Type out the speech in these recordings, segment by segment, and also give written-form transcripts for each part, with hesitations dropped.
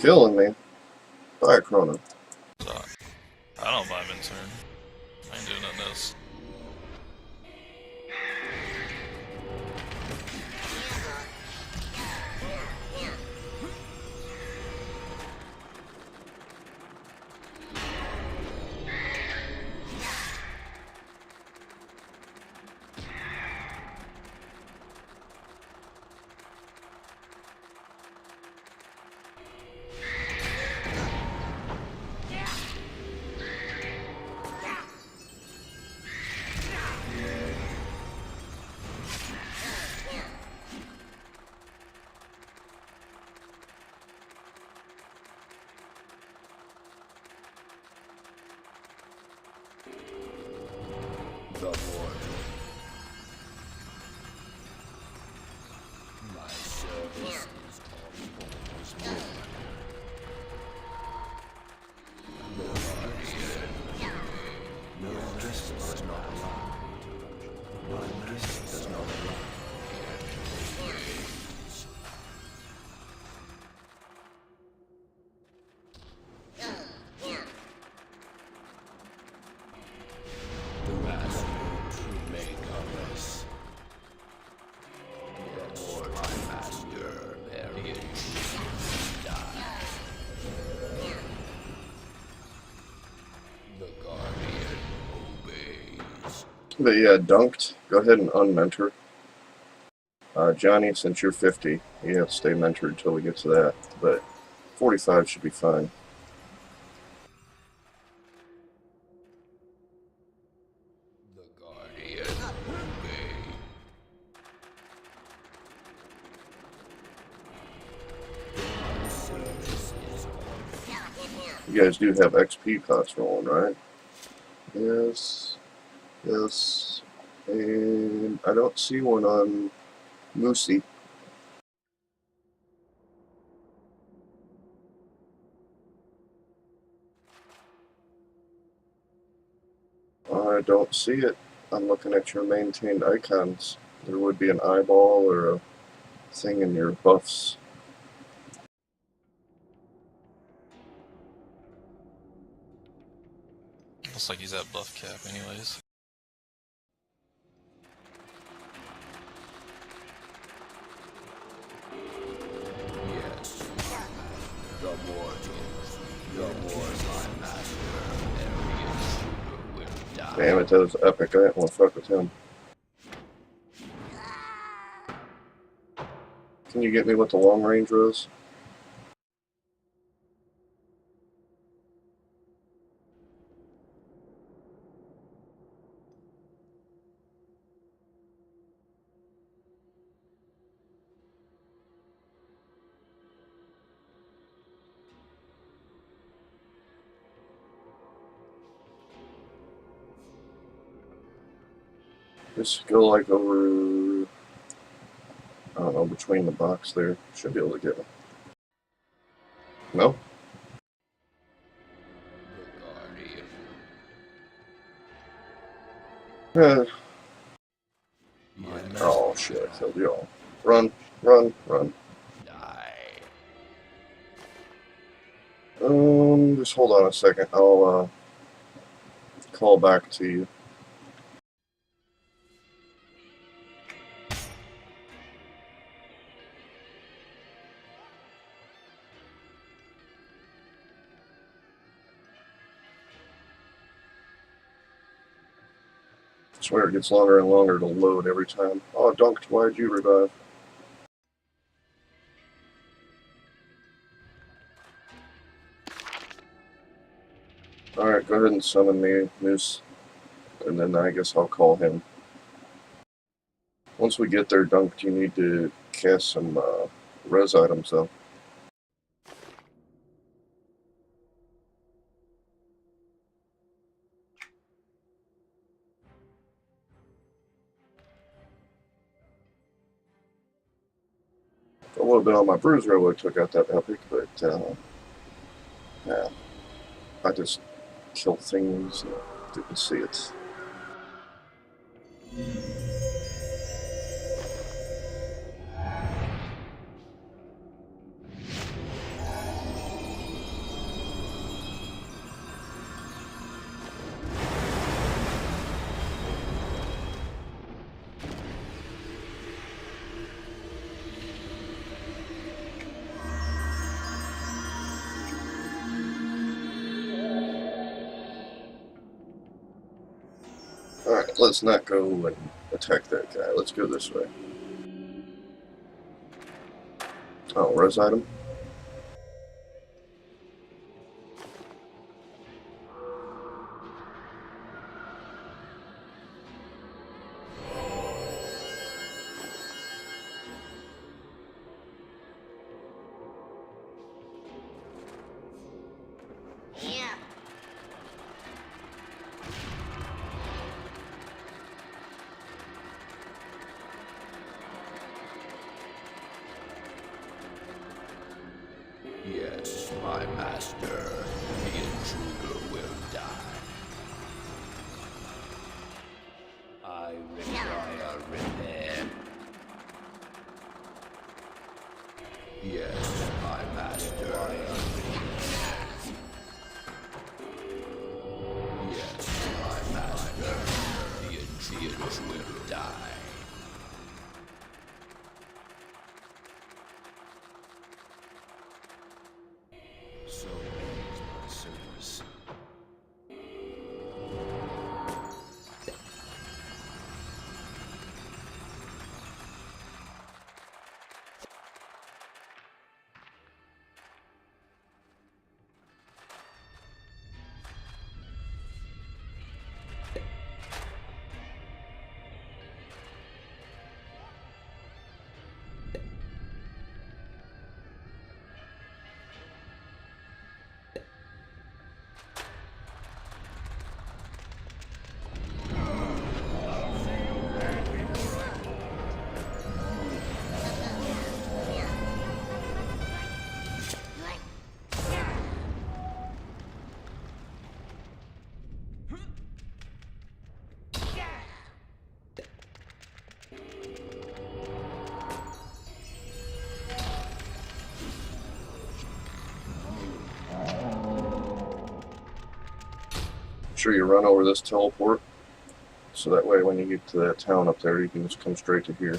Killing me. Bye, Chrono. So, I don't buy him in turn. I ain't doing nothing else. The mortal. My service is almost born. No answer. No master does not allow. My master does not allow. The master to make of us. Yes, my master, period. Die. The guardian obeys. But yeah, dunked. Go ahead and unmentor. Johnny, since you're 50, you have to stay mentored until we get to that. But 45 should be fine. The guardian obey. My service is on. You guys do have XP costs rolling, right? Yes. Yes. And I don't see one on Moosey. I don't see it. I'm looking at your maintained icons. There would be an eyeball or a thing in your buffs. Looks like he's at buff cap anyways. Yes. The mortals. The mortal master. Every intruder will die. Damn it, that was epic. I didn't want to fuck with him. Can you get me what the long range was? Just go like over, I don't know, between the box there. Should be able to get it. No? The guardian. Eh. My Oh master shit, I killed you all. Run, run, run. die. Just hold on a second. I'll, call back to you. I swear it gets longer and longer to load every time. Oh, Dunked, why'd you revive? Alright, go ahead and summon me, Moose. And then I guess I'll call him. Once we get there, Dunked, you need to cast some res items, though. A little bit on my bruiser, I would have took out that epic, but yeah, I just kill things and didn't see it. let's not go and attack that guy. Let's go this way. Oh, res item. Yes, my master. The intruder will die. I require repair. Yes, my master. Yes, my master. The intruder will die. So ends my service. Sure you run over this teleport, so that way when you get to that town up there, you can just come straight to here.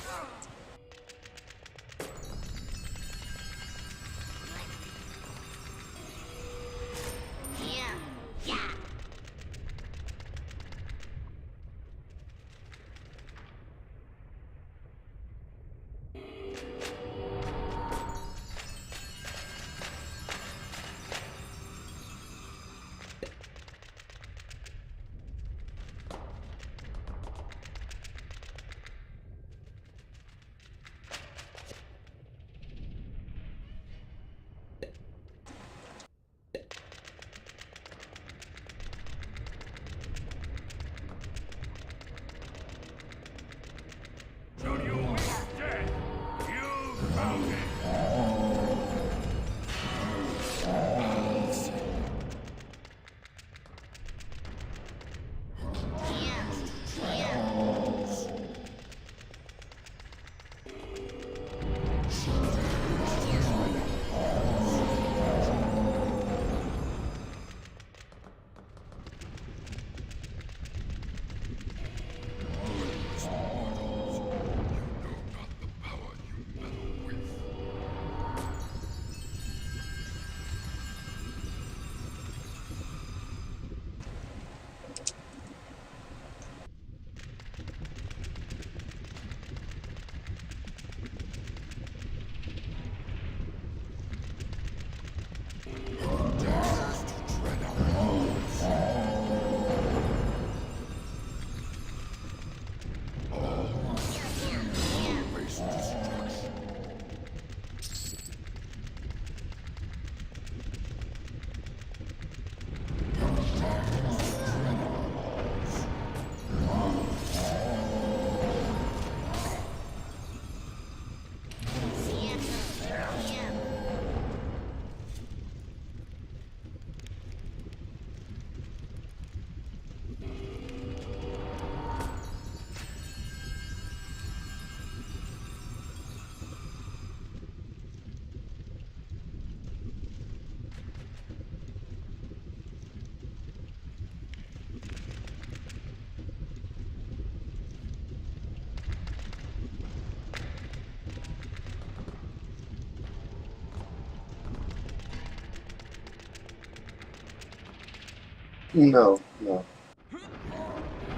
No, no.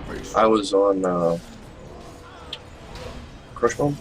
Face I was on Crushbone.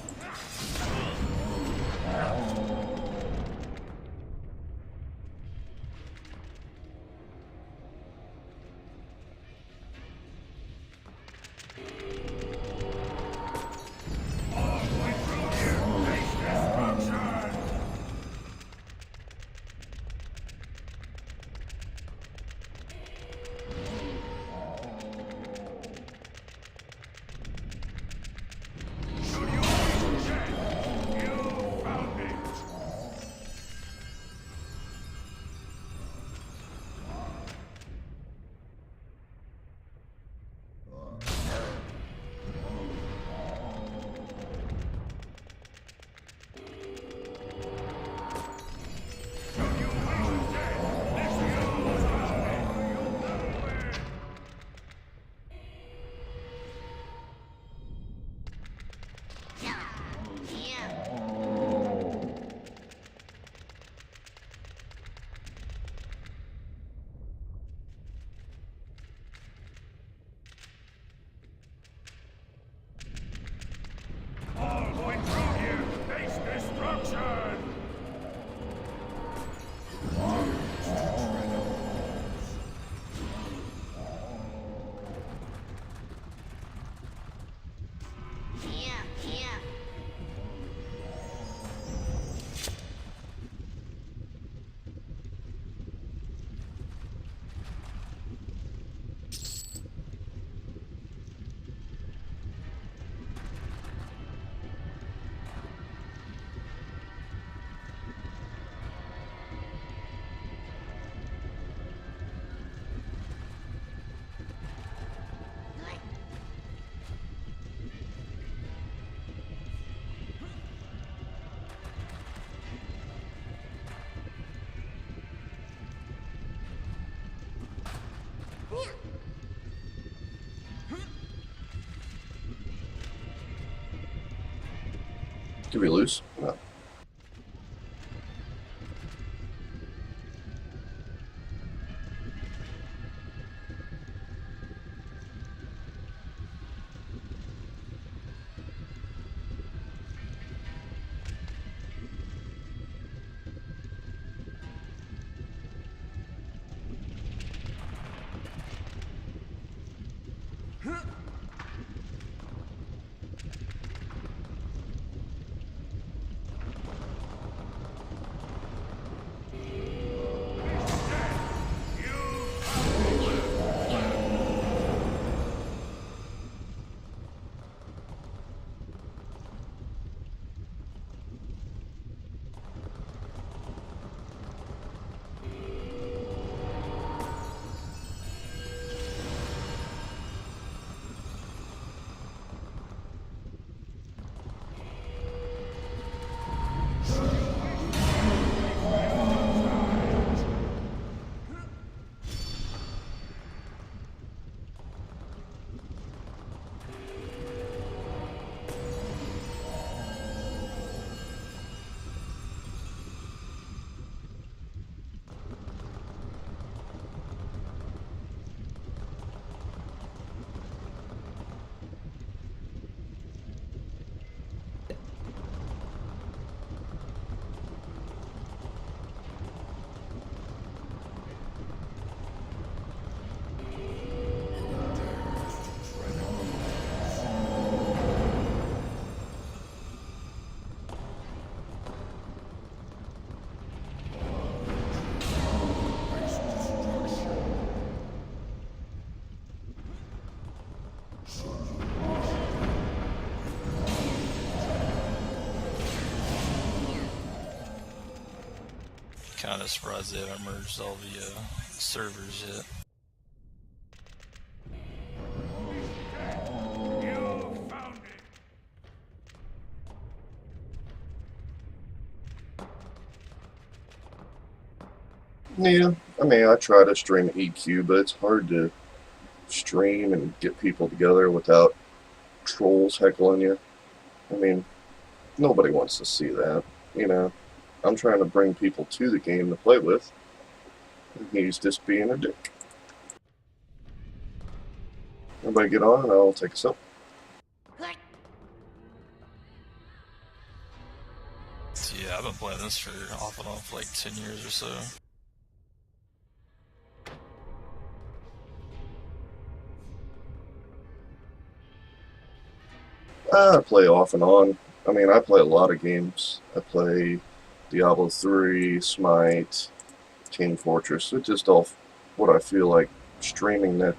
Did we lose? No. Kinda surprised they haven't merged all the servers yet. Yeah, I mean, I try to stream EQ, but it's hard to stream and get people together without trolls heckling you. I mean, nobody wants to see that, you know. I'm trying to bring people to the game to play with, and he's just being a dick. Everybody get on and I'll take us up. Yeah, I've been playing this for off and on for like 10 years or so. I play off and on. I mean, I play a lot of games. I play Diablo 3, Smite, Team Fortress. It's just all what I feel like streaming that.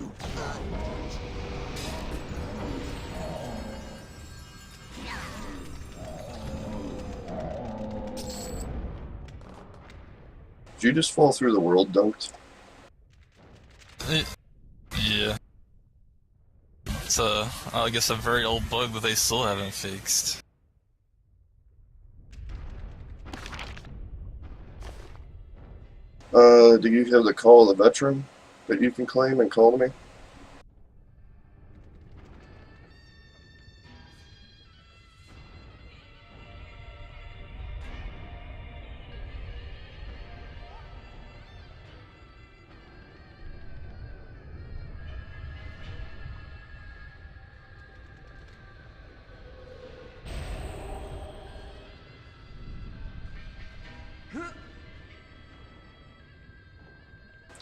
Did you just fall through the world dunked? Yeah. It's I guess a very old bug that they still haven't fixed. Do you have the Call of the Veteran that you can claim and call to me?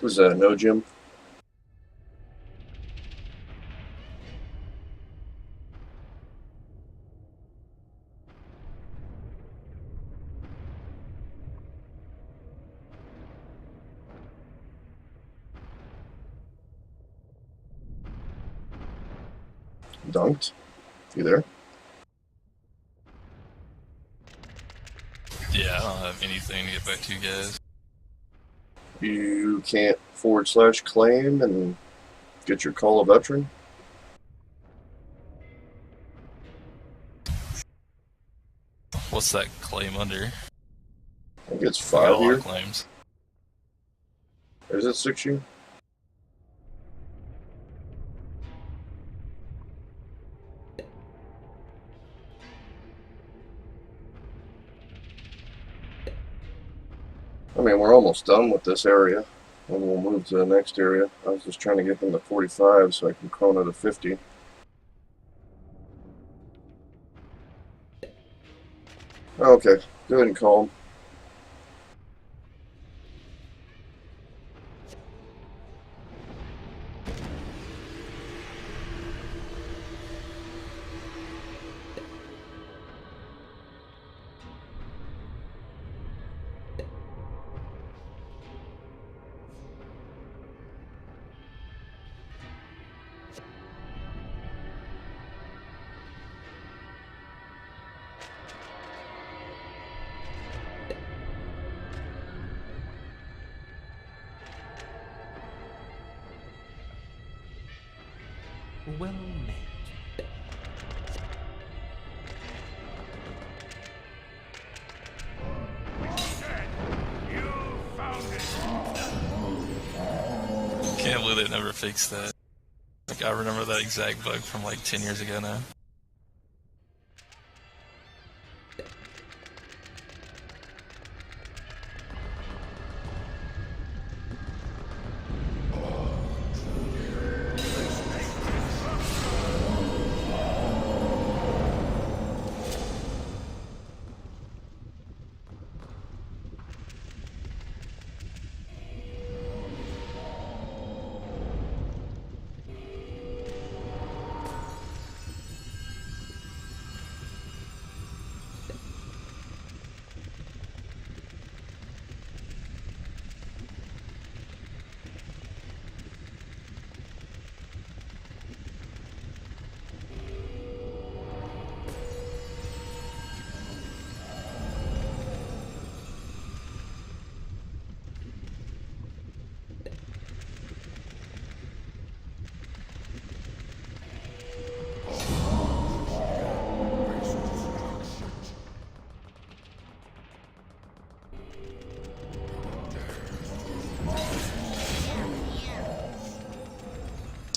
Was that no, Jim? Dunked? You there? Yeah, I don't have anything to get back to you guys. You can't / claim and get your Call of Veteran? What's that claim under? I think it's I got a 5 lot year. of claims. Or is it 6 year? I mean, we're almost done with this area, and we'll move to the next area. I was just trying to get them to 45 so I can chrono to 50. Okay, go ahead and call them. Well met. Can't believe they never fixed that. Like, I remember that exact bug from like 10 years ago now.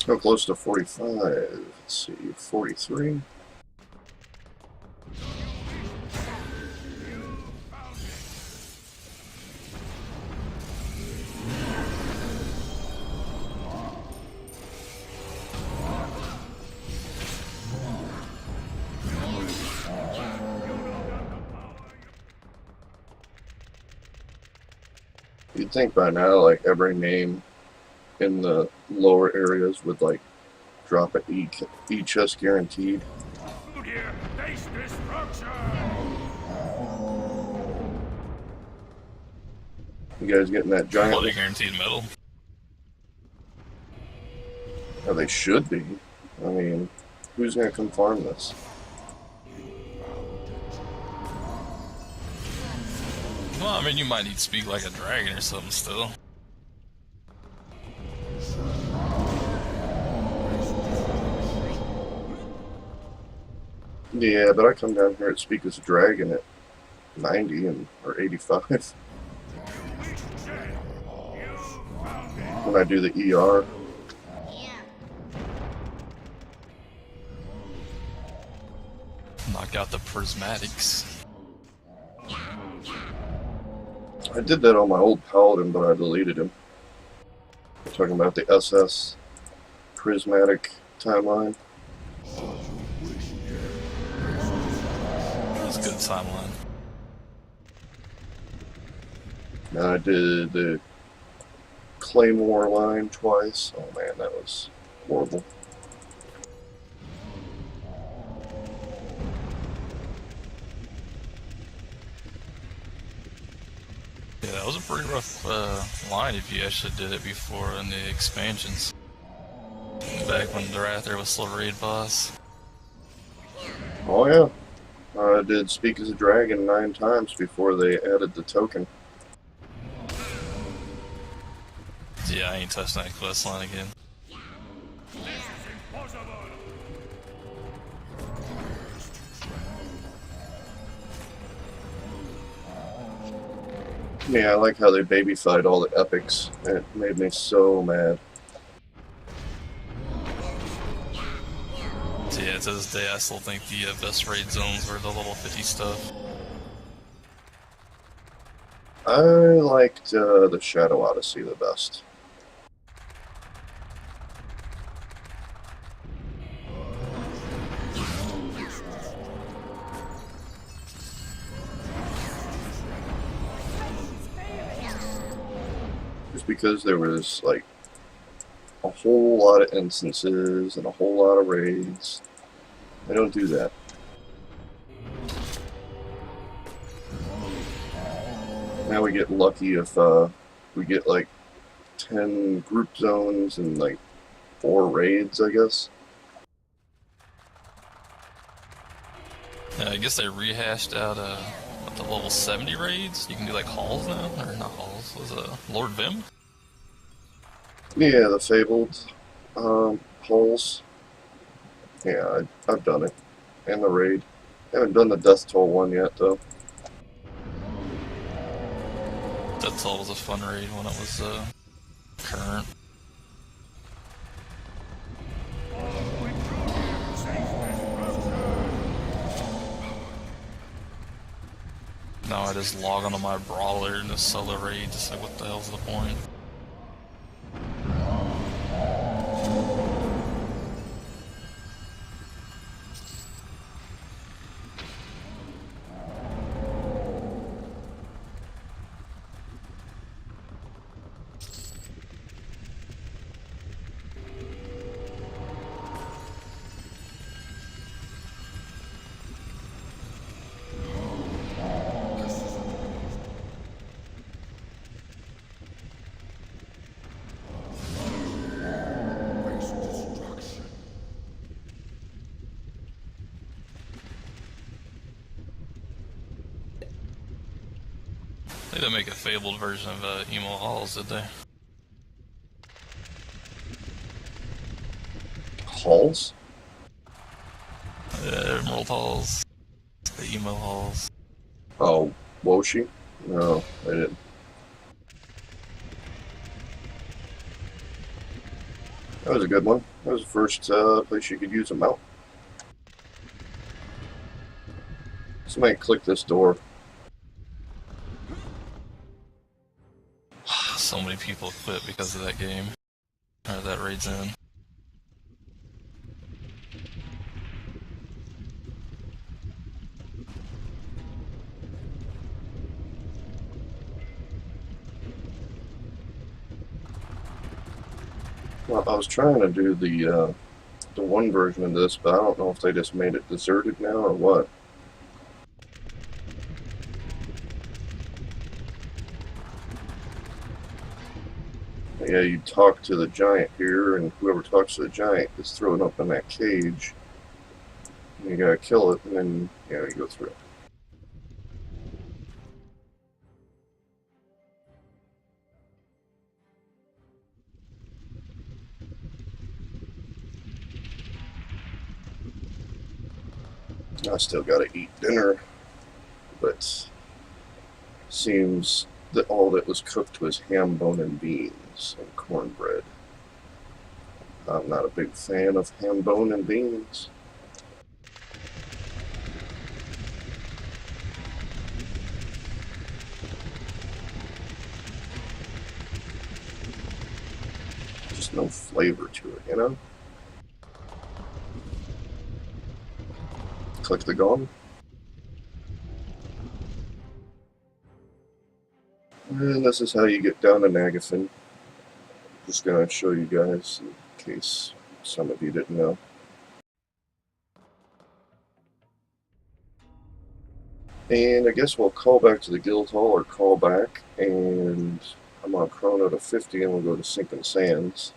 How close to 45? Let's see, 43. You'd think by now, like every name in the lower areas would like drop an E chest guaranteed. Here, face destruction! You guys getting that Bloody giant? guaranteed medal. Oh, they should be. I mean, who's gonna come farm this? Well, I mean, you might need to speak like a dragon or something still. Yeah, but I come down here at Speak as a Dragon at 90 or 85 when I do the ER. Knock out the prismatics. I did that on my old Paladin, but I deleted him. I'm talking about the SS prismatic timeline. That's a good timeline. And I did the Claymore line twice. Oh man, that was horrible. Yeah, that was a pretty rough line if you actually did it before in the expansions. Back when Drather was still raid boss. Oh yeah. I did Speak as a Dragon 9 times before they added the token. Yeah, I ain't touching that quest line again. Yeah, I like how they babyfied all the epics. It made me so mad. So yeah, to this day I still think the best raid zones were the level 50 stuff. I liked the Shadow Odyssey the best. Just because there was like a whole lot of instances and a whole lot of raids. They don't do that. Now we get lucky if we get like 10 group zones and like 4 raids, I guess. Yeah, I guess they rehashed out what, the level 70 raids. You can do like halls now, or not halls. Was Lord Vim? Yeah, the Fabled holes. Yeah, I've done it. And the raid. Haven't done the Death Toll one yet, though. That Toll was a fun raid when it was current. Now I just log onto my brawler and just solo raid, just like what the hell's the point? They didn't make a fabled version of Emo Halls, did they? Halls? Emerald Halls. The Emo Halls. Oh, Woshi? No, I didn't. That was a good one. That was the first place you could use a mount. Somebody click this door. So many people quit because of that game. Or that raid's in. Well, I was trying to do the one version of this, but I don't know if they just made it deserted now or what. But yeah, you talk to the giant here, and whoever talks to the giant is thrown up in that cage. And you gotta kill it, and then yeah, you go through. I still gotta eat dinner, but seems that all that was cooked was ham, bone, and beans and cornbread. I'm not a big fan of ham, bone, and beans. Just no flavor to it, you know? Click the gong. And this is how you get down to Nagafen. Just gonna show you guys in case some of you didn't know. And I guess we'll call back to the guild hall or call back, and I'm gonna chrono to 50 and we'll go to Sinking Sands.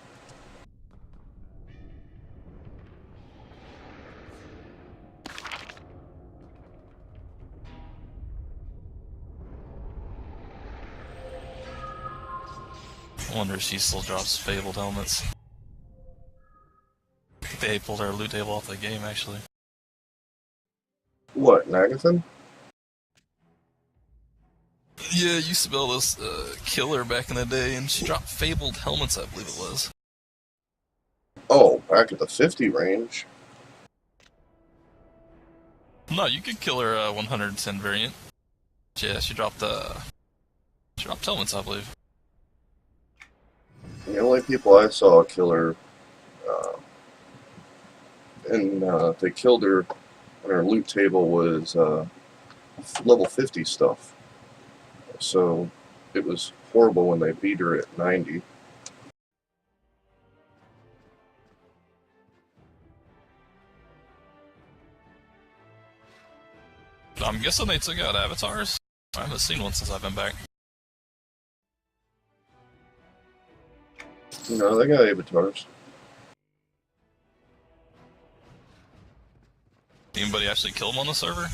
I wonder if she still drops fabled helmets. I think they pulled our loot table off the game, actually. What, Nagafen? Yeah, I used to build this killer back in the day, and she dropped fabled helmets, I believe it was. Oh, back at the 50 range. No, you could kill her 110 variant. Yeah, she dropped helmets, I believe. The only people I saw kill her, and they killed her on her loot table was level 50 stuff. So it was horrible when they beat her at 90. I'm guessing they took out avatars? I haven't seen one since I've been back. No, they got avatars. Anybody actually kill them on the server?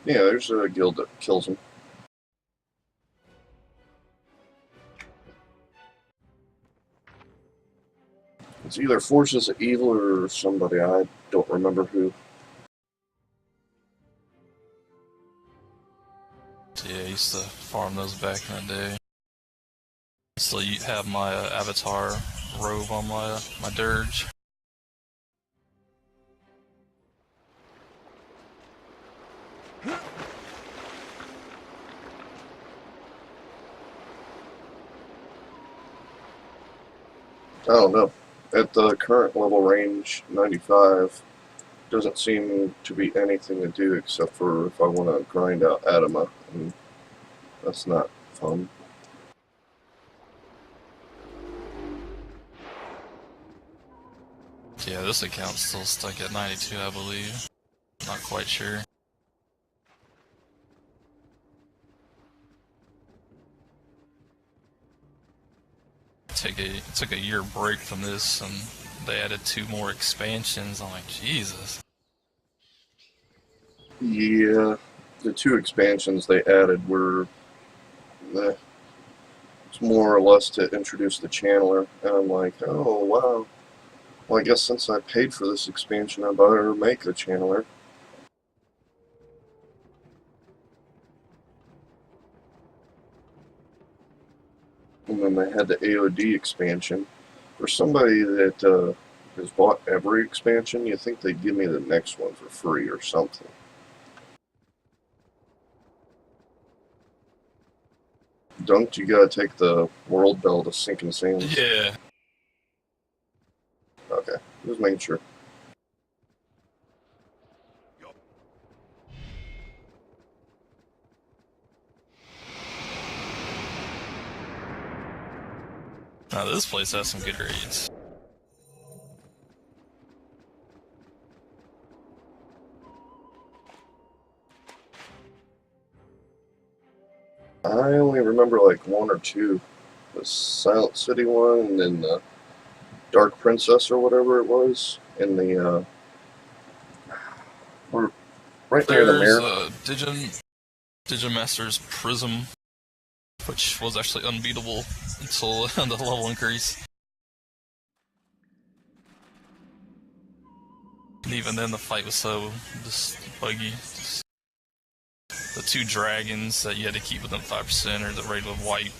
Yeah, there's a guild that kills them. It's either Forces of Evil or somebody, I don't remember who. Yeah, I used to farm those back in the day. Still have my avatar robe on my dirge. I don't know. At the current level range, 95, doesn't seem to be anything to do except for if I want to grind out Adama, and that's not fun. Yeah, this account's still stuck at 92, I believe. Not quite sure. Took a year break from this, and they added 2 more expansions. I'm like, Jesus. Yeah, the 2 expansions they added were it's more or less to introduce the channeler, and I'm like, oh wow. Well, I guess since I paid for this expansion, I better make a channeler. And then they had the AOD expansion. For somebody that has bought every expansion, you think they'd give me the next one for free or something. Don't you gotta take the World Bell to Sinking Sands? Yeah. Okay, just making sure. Now this place has some good raids. I only remember like one or two. The Silent City one, and then the Dark Princess or whatever it was, in the or right near the There's mirror. Digimaster's Prism, which was actually unbeatable until the level increase. And even then, the fight was so just buggy. The two dragons that you had to keep within 5% or the rate of wipe.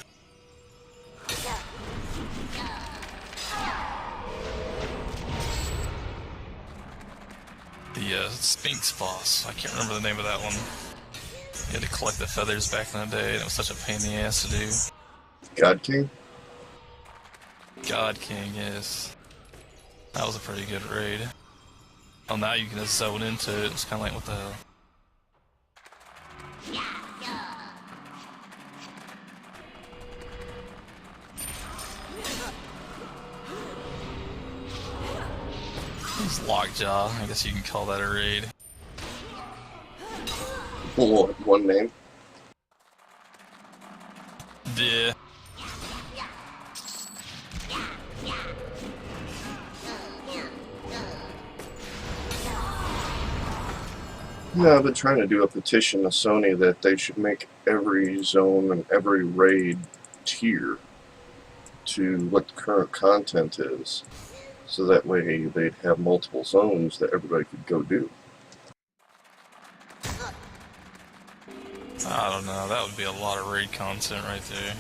The Sphinx boss, I can't remember the name of that one. You had to collect the feathers back in the day, and it was such a pain in the ass to do. God King? God King, yes. That was a pretty good raid. Oh, now you can just zone into it. It's kind of like, what the hell? It's Lockjaw. I guess you can call that a raid. One name. Yeah. Yeah, I've been trying to do a petition to Sony that they should make every zone and every raid tier to what the current content is. So that way they'd have multiple zones that everybody could go do. I don't know. That would be a lot of raid content right there.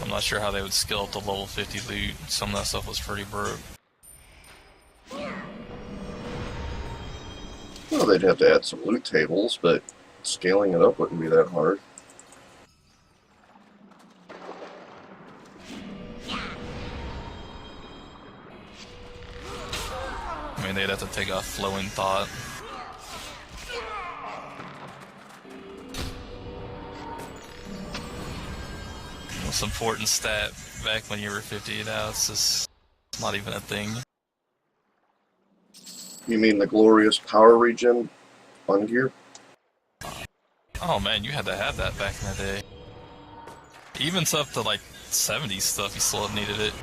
I'm not sure how they would scale up to level 50 loot. Some of that stuff was pretty broke. Well, they'd have to add some loot tables, but scaling it up wouldn't be that hard. I mean, they'd have to take off Flowing Thought. Most important stat back when you were 50, now it's just not even a thing. You mean the glorious power regen on gear? Oh man, you had to have that back in the day. Even stuff to like 70s stuff, you still needed it.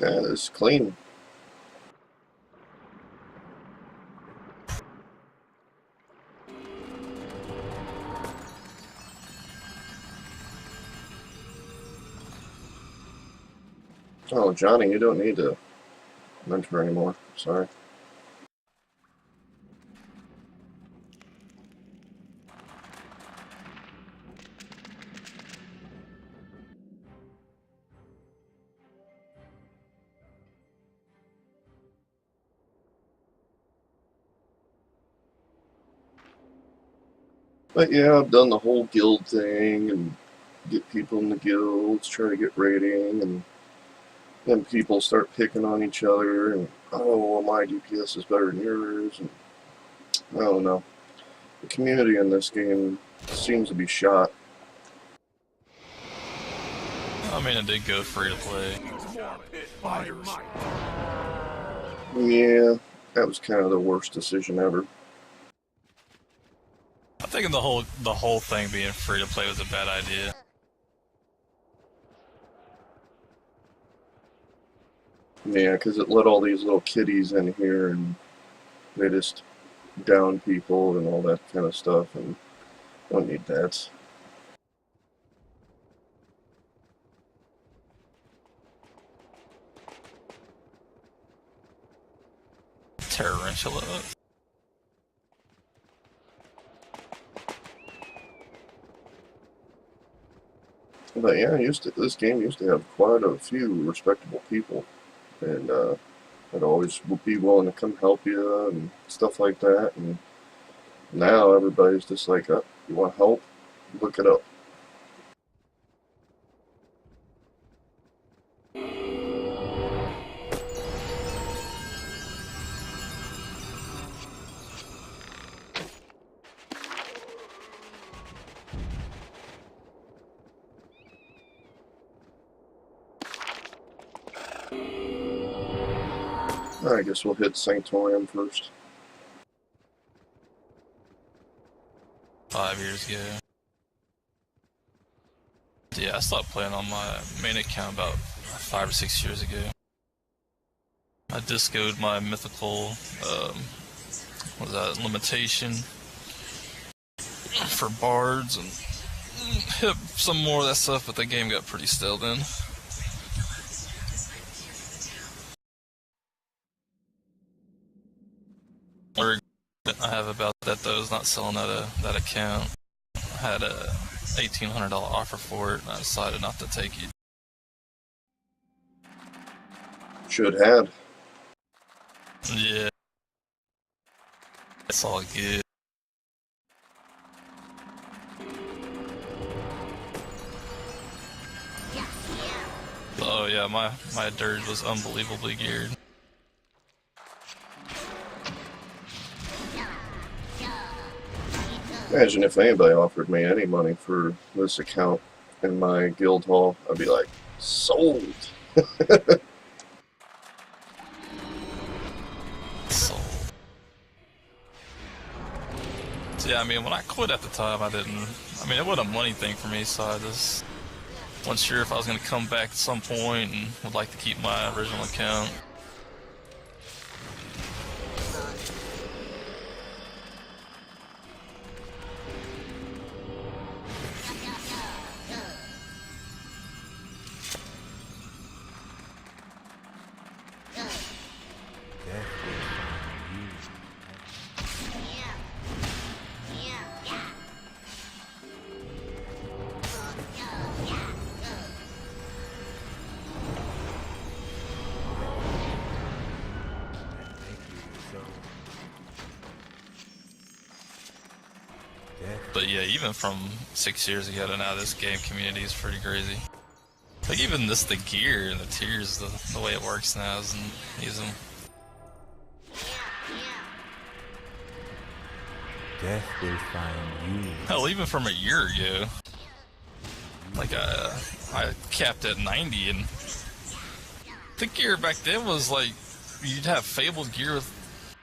Yeah, it's clean. Oh, Johnny, you don't need to mentor anymore. Sorry. But yeah, I've done the whole guild thing and get people in the guilds, try to get rating, and then people start picking on each other, and oh, well, my DPS is better than yours, and I don't know. The community in this game seems to be shot. I mean, it did go free to play. Yeah, that was kind of the worst decision ever. I think the whole thing being free to play was a bad idea. Yeah, because it let all these little kiddies in here and they just down people and all that kind of stuff, and I don't need that. Tarantula. But yeah, this game used to have quite a few respectable people, and I'd always be willing to come help you and stuff like that. And now everybody's just like, oh, you want help? Look it up. I guess we'll hit Sanctorium first. 5 years ago. Yeah, I stopped playing on my main account about 5 or 6 years ago. I discoed my mythical, what was that, limitation for bards and hit some more of that stuff, but the game got pretty stale then. I have about that though is not selling that account. I had a $1,800 offer for it, and I decided not to take it. Should had. Yeah, it's all good. Oh yeah, my dirge was unbelievably geared. Imagine if anybody offered me any money for this account in my guild hall, I'd be like, sold. So yeah, I mean, when I quit at the time, I didn't. I mean, it wasn't a money thing for me, so I just wasn't sure if I was going to come back at some point and would like to keep my original account. But yeah, even from 6 years ago to now, this game community is pretty crazy. Like even the gear and the tiers, the way it works now isn't using. Death will find you. Hell, even from a year ago, like I capped at 90, and the gear back then was like you'd have fabled gear with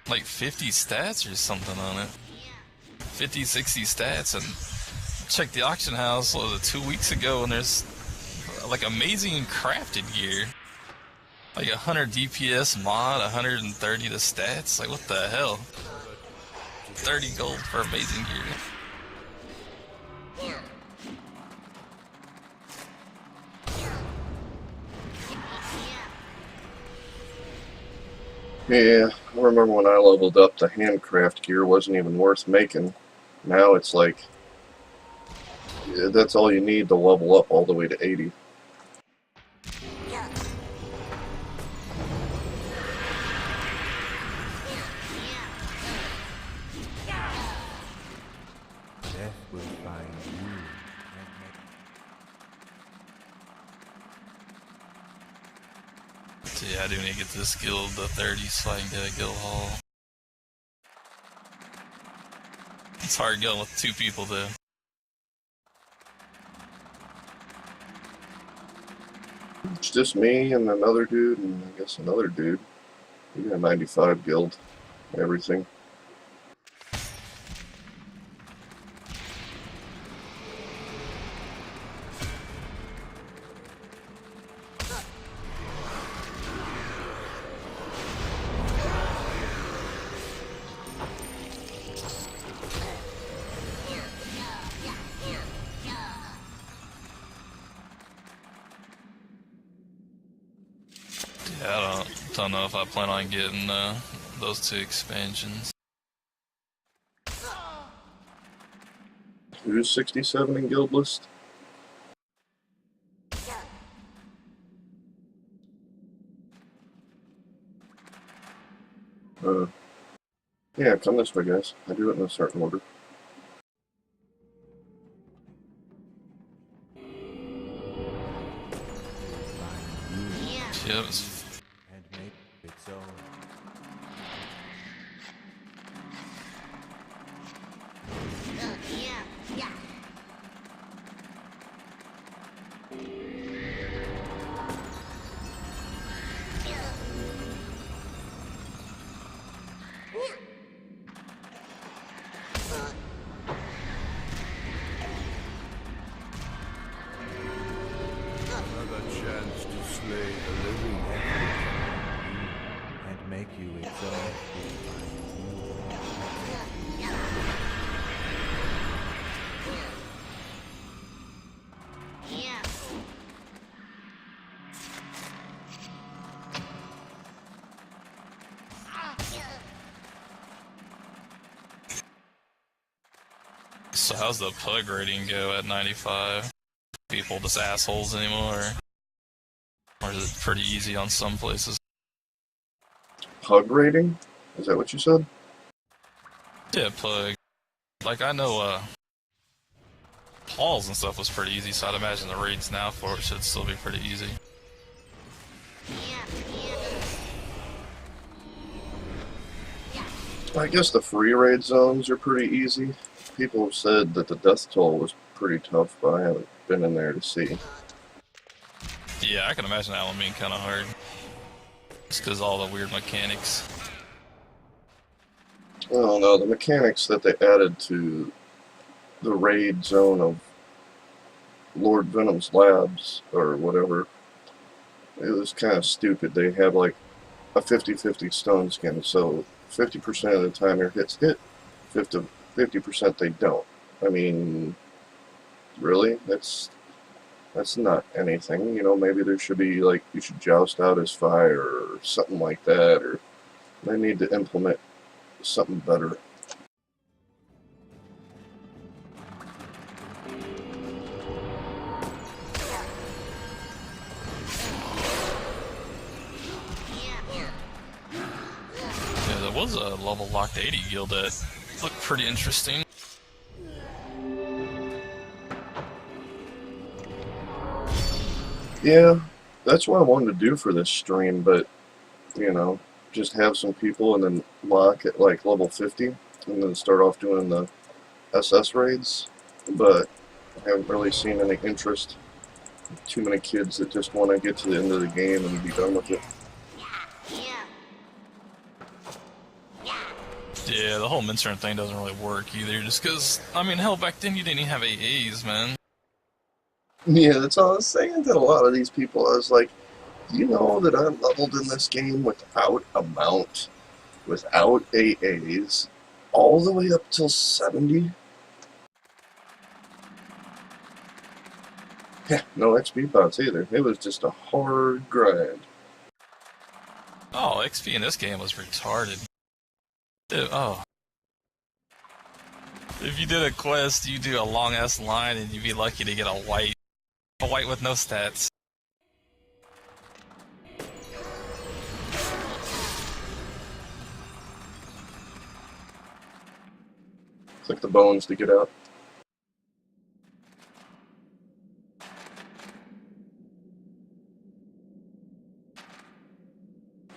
like 50 stats or something on it. 50, 60 stats, and check the auction house 2 weeks ago, and there's like amazing crafted gear, like 100 DPS mod, 130 the stats. Like what the hell? 30 gold for amazing gear. Yeah, I remember when I leveled up, the handcraft gear wasn't even worth making. Now it's like, yeah, that's all you need to level up all the way to 80. Death will find you. So yeah, I do need to get this guild to 30 so I can get a guild hall. It's hard going with 2 people though. It's just me and another dude, and I guess another dude. You got 95 guild, everything. Yeah, I don't know if I plan on getting those 2 expansions. Who's 67 in guild list? Yeah, come this way, guys. I do it in a certain order. Yeah, it's And make its own. Another chance to slay the living and make you its own. so how's the pug rating go at 95? People just assholes anymore? Or is it pretty easy on some places? Pug rating? Is that what you said? Yeah, pug. Like, I know, Paul's and stuff was pretty easy, so I'd imagine the raids now for it should still be pretty easy. I guess the free raid zones are pretty easy. People have said that the death toll was pretty tough, but I haven't been in there to see. Yeah, I can imagine that one being kind of hard. Just because all the weird mechanics. I don't know, the mechanics that they added to the raid zone of Lord Venom's labs, or whatever, it was kind of stupid. They had like a 50-50 stun skin, so 50% of the time your hits hit, 50% they don't. I mean, really? That's not anything. You know, maybe there should be like, you should joust out as fire or something like that, or they need to implement something better. Yeah, there was a level locked 80 guild that looked pretty interesting. Yeah, that's what I wanted to do for this stream, but, you know, just have some people and then lock at like level 50 and then start off doing the SS raids, but I haven't really seen any interest. Too many kids that just want to get to the end of the game and be done with it. Yeah, the whole Mincer thing doesn't really work either, just because, I mean, hell, back then you didn't even have AAs, man. Yeah, that's all I was saying to a lot of these people. I was like, you know that I'm leveled in this game without a mount, without AAs, all the way up till 70? Yeah, no XP bots either. It was just a hard grind. Oh, XP in this game was retarded. Dude, oh. If you did a quest, you do a long-ass line and you'd be lucky to get a white. A white with no stats. Click the bones to get out.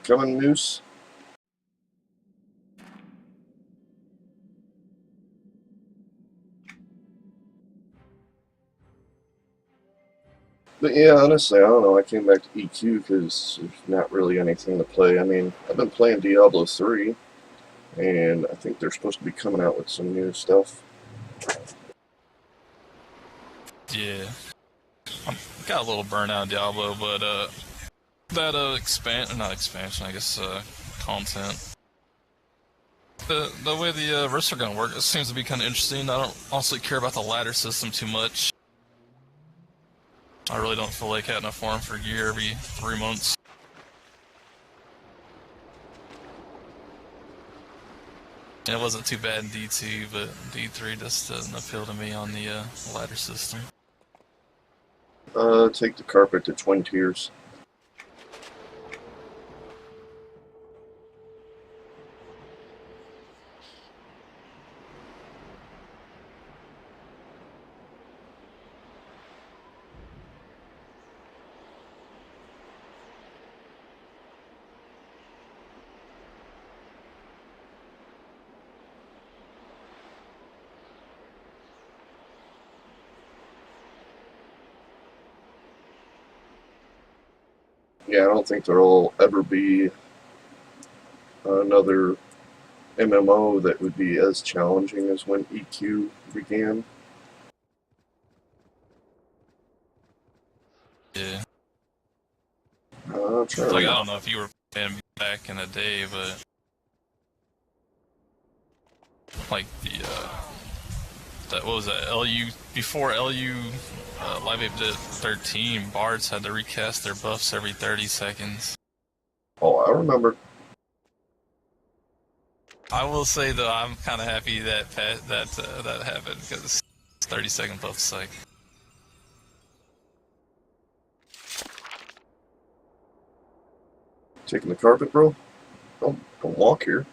Coming, Moose. But yeah, honestly, I don't know. I came back to EQ because there's not really anything to play. I mean, I've been playing Diablo 3, and I think they're supposed to be coming out with some new stuff. Yeah, I got a little burnt out of Diablo, but that not expansion, I guess content. The way the risks are gonna work, it seems to be kind of interesting. I don't honestly care about the ladder system too much. I really don't feel like having a farm for gear every 3 months. And it wasn't too bad in D2, but D3 just doesn't appeal to me on the ladder system. Take the carpet to twin tiers. Yeah, I don't think there'll ever be another MMO that would be as challenging as when EQ began. Yeah. I'm trying to Like, I remember. don't know if you were playing back in the day, but like that what was that LU before LU Live Update 13, bards had to recast their buffs every 30 seconds. Oh, I remember. I will say though, I'm kind of happy that that happened because 30-second buff suck. Taking the carpet, bro? Don't walk here.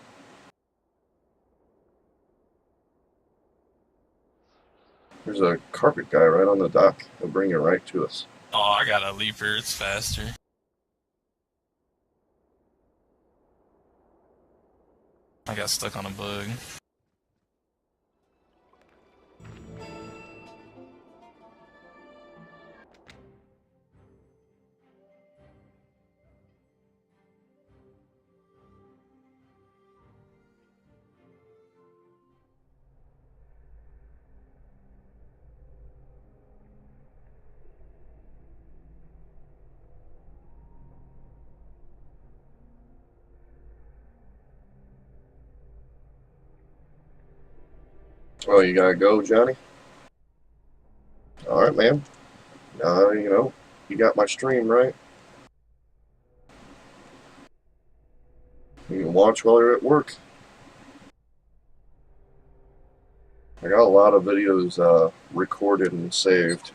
There's a carpet guy right on the dock. He'll bring you right to us. Oh, I got a leaper. It's faster. I got stuck on a bug. Oh, you gotta go, Johnny? Alright, man. You got my stream, right? You can watch while you're at work. I got a lot of videos recorded and saved.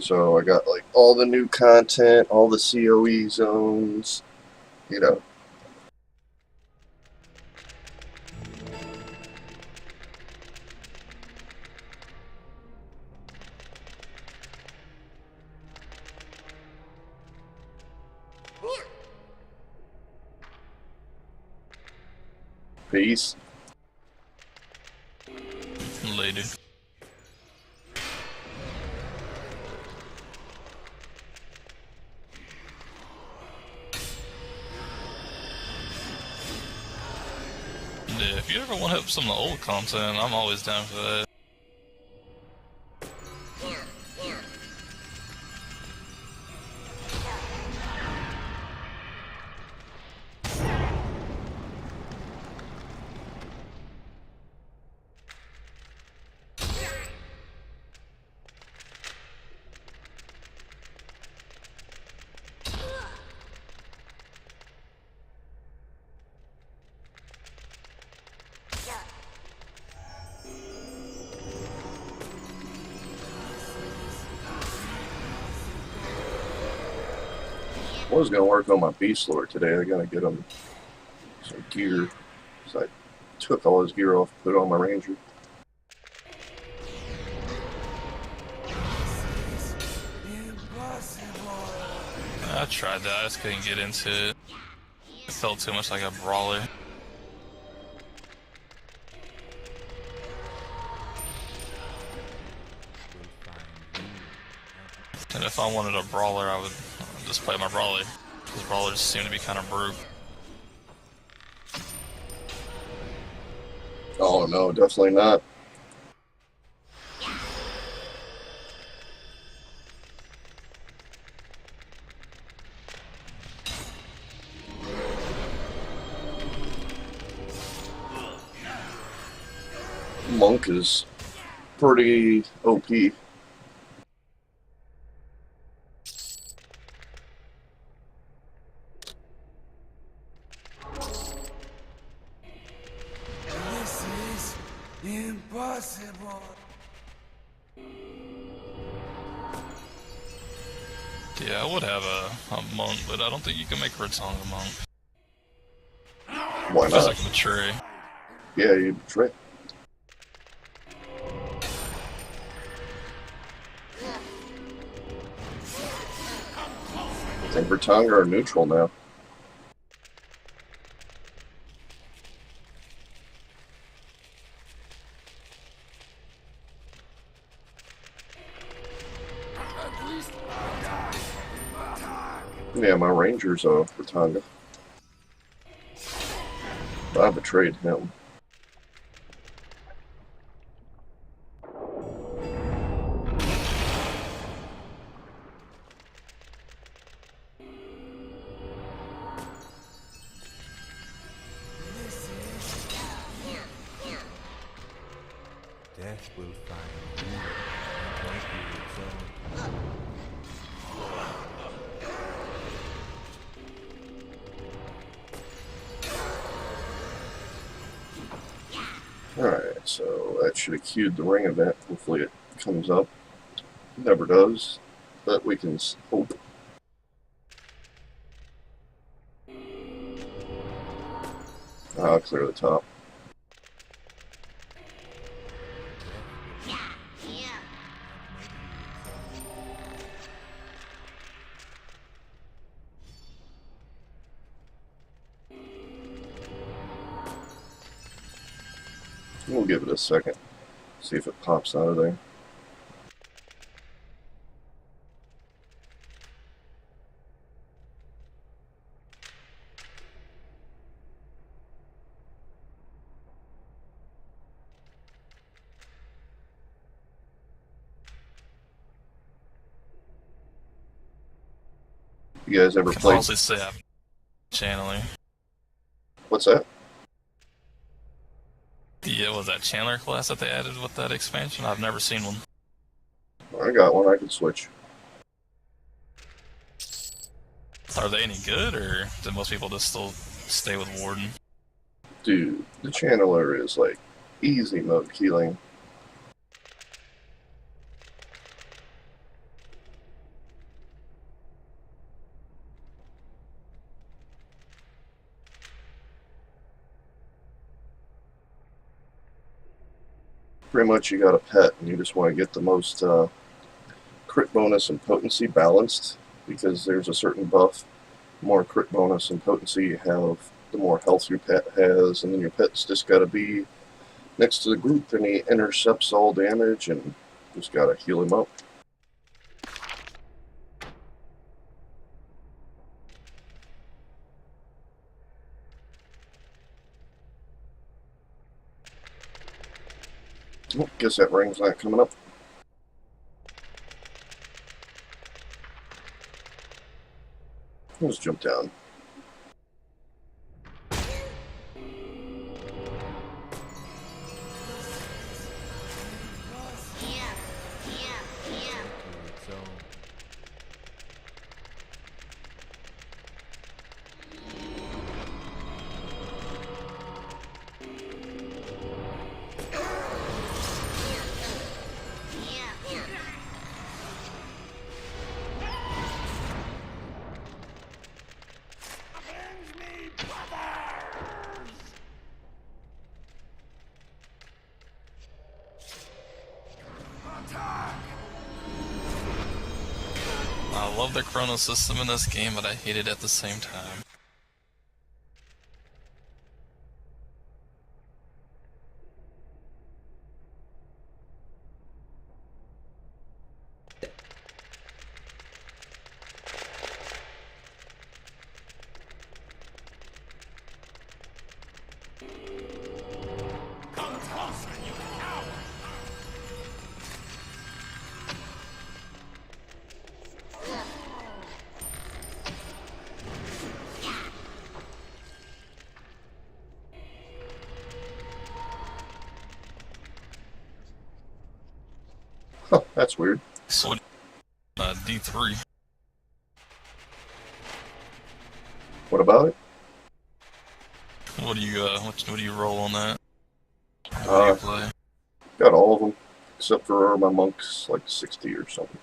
So I got like all the new content, all the COE zones, you know. Peace. Later. Yeah, if you ever want to help some of the old content, I'm always down for that. I was gonna work on my Beast Lord today. I gotta get him some gear. So I took all his gear off, put it on my Ranger. I tried that, I just couldn't get into it. It felt too much like a brawler. And if I wanted a brawler, I would just play my brawler. Because brawlers seem to be kind of brute. Oh no, definitely not. Monk is pretty OP. This is impossible. Yeah, I would have a monk, but I don't think you can make Ratonga monk. Why Feels not? like a betray. Yeah, you betray. I think Bertonga are neutral now. Yeah, my ranger's Bertonga. I betrayed him. Death will find you and make you its own. Alright, so that should have queued the ring event. Hopefully it comes up. Never does, but we can hope. I'll clear the top. We'll give it a second. See if it pops out of there. You guys ever I can played? honestly say I'm channeling. What's that? Was that Chandler class that they added with that expansion? I've never seen one. I got one. I can switch. Are they any good, or do most people just still stay with Warden? Dude, the channeler is like easy mode healing. Pretty much you got a pet and you just want to get the most crit bonus and potency balanced, because there's a certain buff. The more crit bonus and potency you have, the more health your pet has, and then your pet's just got to be next to the group and he intercepts all damage and just got to heal him up. Oh, guess that ring's not coming up. Let's jump down. Its own. I love the chrono system in this game, but I hate it at the same time. Huh, that's weird. So D3. What about it? What do you roll on that? What do you Uh, play? got all of them, except for my monk's like 60 or something.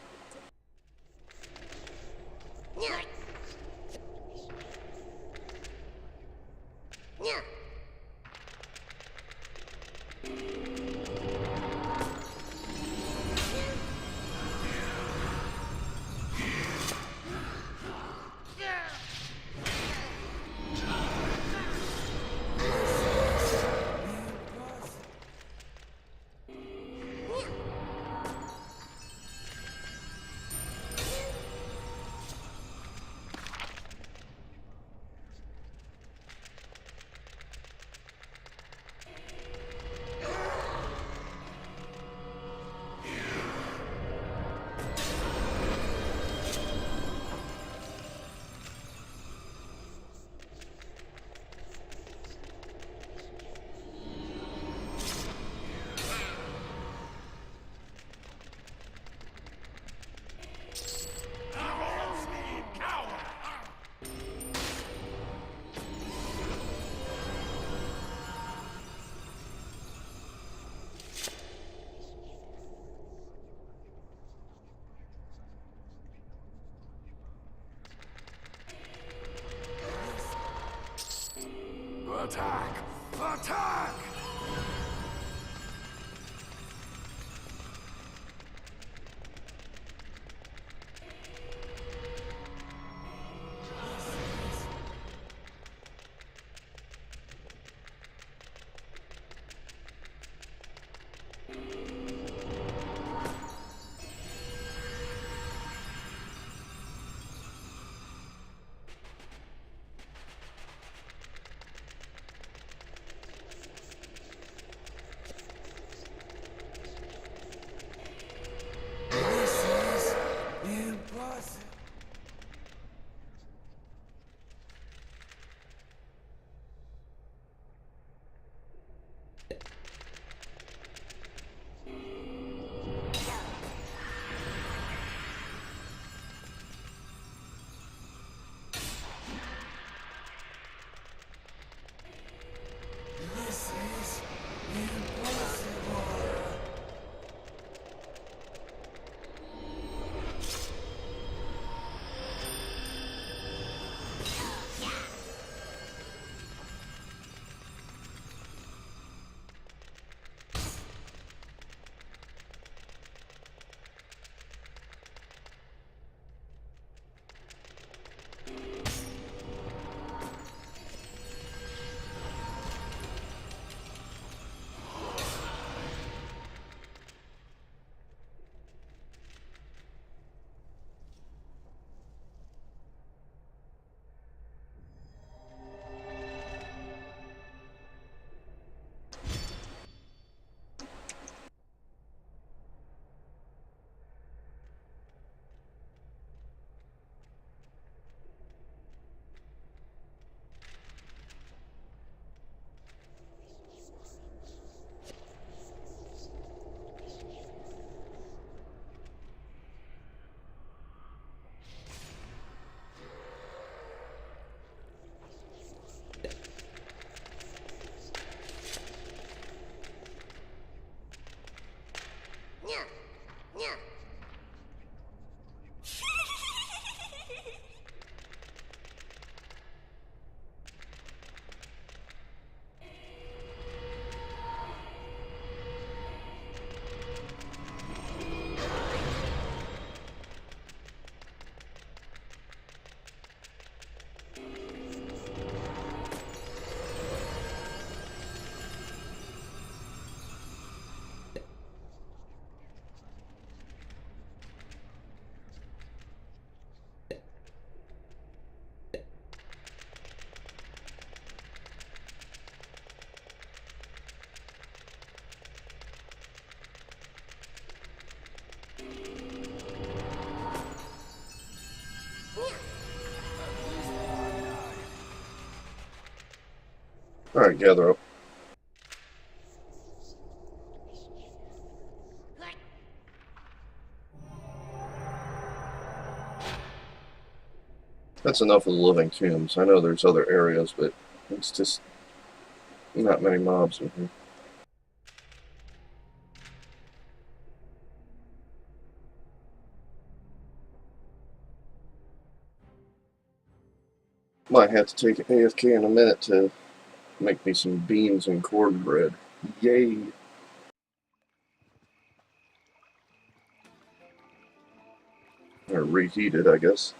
Attack! Attack! Alright, gather up. That's enough of the living tombs. I know there's other areas, but it's just not many mobs in here. Might have to take an AFK in a minute to make me some beans and cornbread. Yay! Or reheat it, I guess.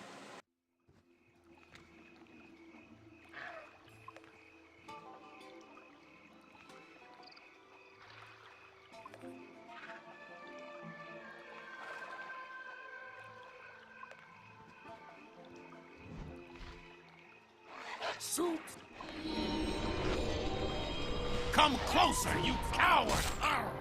Soup! Come closer, you coward! Arr!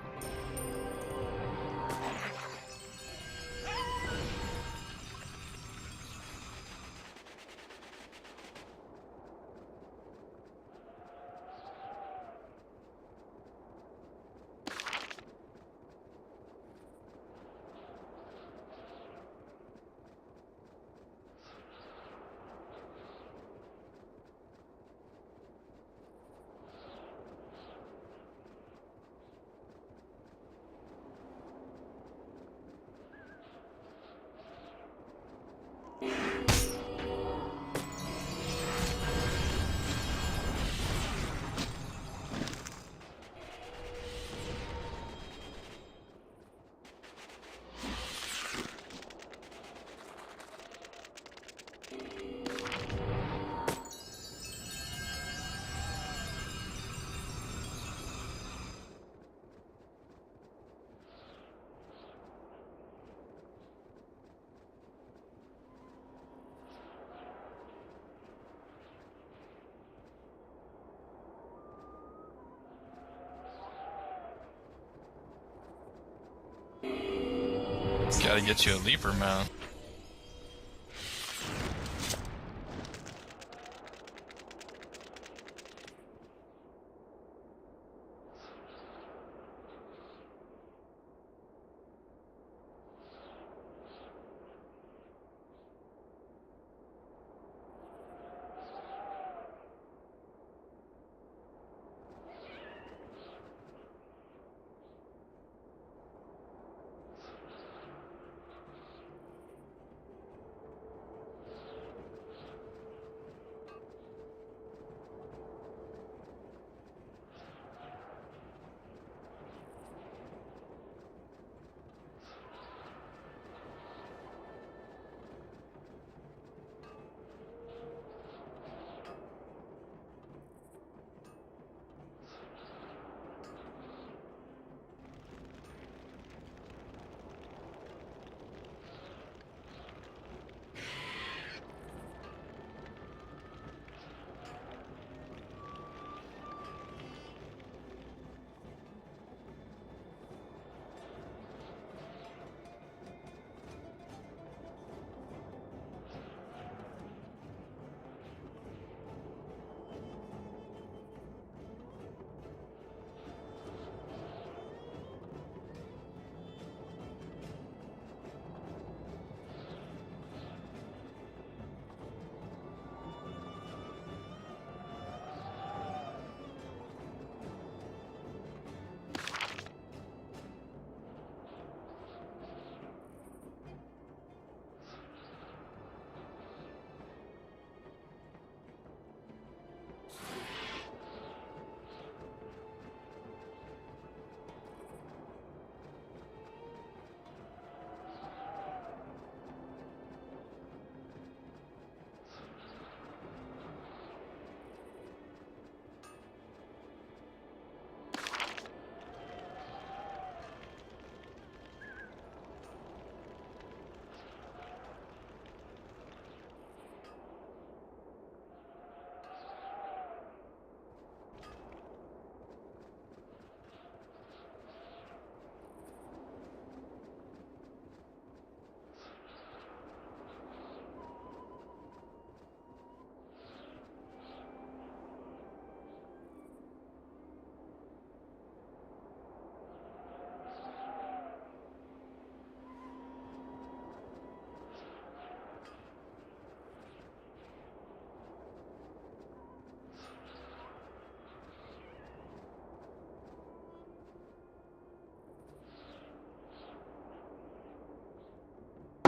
Gotta get you a leaper mount.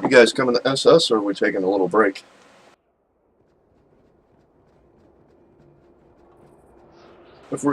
You guys coming to SS, or are we taking a little break? If we're